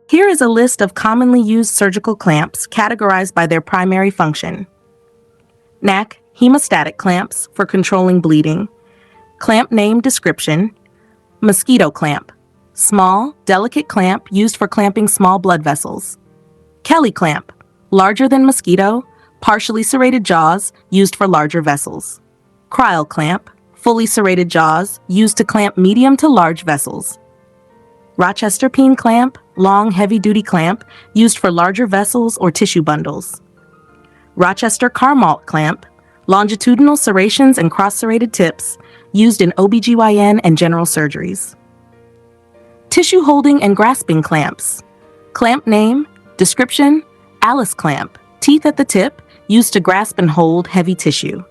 Here is a list of commonly used surgical clamps categorized by their primary function. NAC, hemostatic clamps for controlling bleeding. Clamp name description. Mosquito clamp, small, delicate clamp used for clamping small blood vessels. Kelly clamp, larger than mosquito, partially serrated jaws used for larger vessels. Crile clamp, fully serrated jaws used to clamp medium to large vessels. Rochester peen clamp, long heavy-duty clamp used for larger vessels or tissue bundles. Rochester Carmalt clamp, longitudinal serrations and cross-serrated tips used in OBGYN and general surgeries. Tissue holding and grasping clamps. Clamp name, description, Allis clamp, teeth at the tip used to grasp and hold heavy tissue.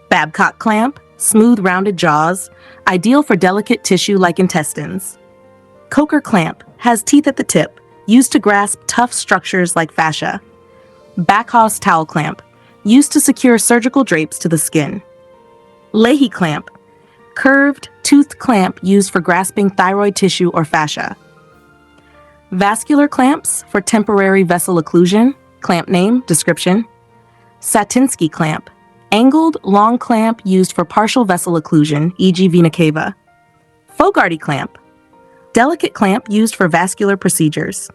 Babcock clamp, smooth rounded jaws, ideal for delicate tissue like intestines. Kocher clamp has teeth at the tip, used to grasp tough structures like fascia. Backhaus towel clamp, used to secure surgical drapes to the skin. Leahy clamp, curved, toothed clamp used for grasping thyroid tissue or fascia. Vascular clamps for temporary vessel occlusion, clamp name, description. Satinsky clamp, angled, long clamp used for partial vessel occlusion, e.g. vena cava. Fogarty clamp, delicate clamp used for vascular procedures.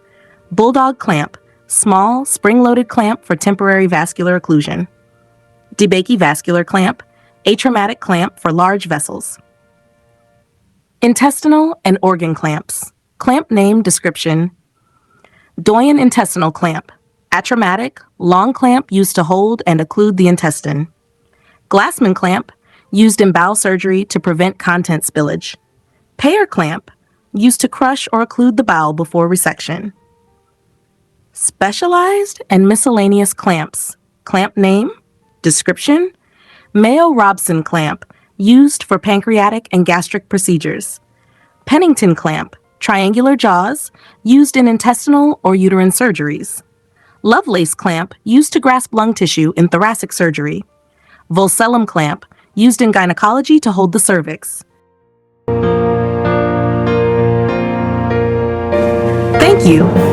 Bulldog clamp, small, spring-loaded clamp for temporary vascular occlusion. DeBakey vascular clamp, atraumatic clamp for large vessels. Intestinal and organ clamps. Clamp name, description. Doyen intestinal clamp, atraumatic, long clamp used to hold and occlude the intestine. Glassman clamp, used in bowel surgery to prevent content spillage. Pear clamp, used to crush or occlude the bowel before resection. Specialized and miscellaneous clamps. Clamp name, description. Mayo-Robson clamp, used for pancreatic and gastric procedures. Pennington clamp, triangular jaws, used in intestinal or uterine surgeries. Lovelace clamp, used to grasp lung tissue in thoracic surgery. Volcellum clamp, used in gynecology to hold the cervix. Thank you.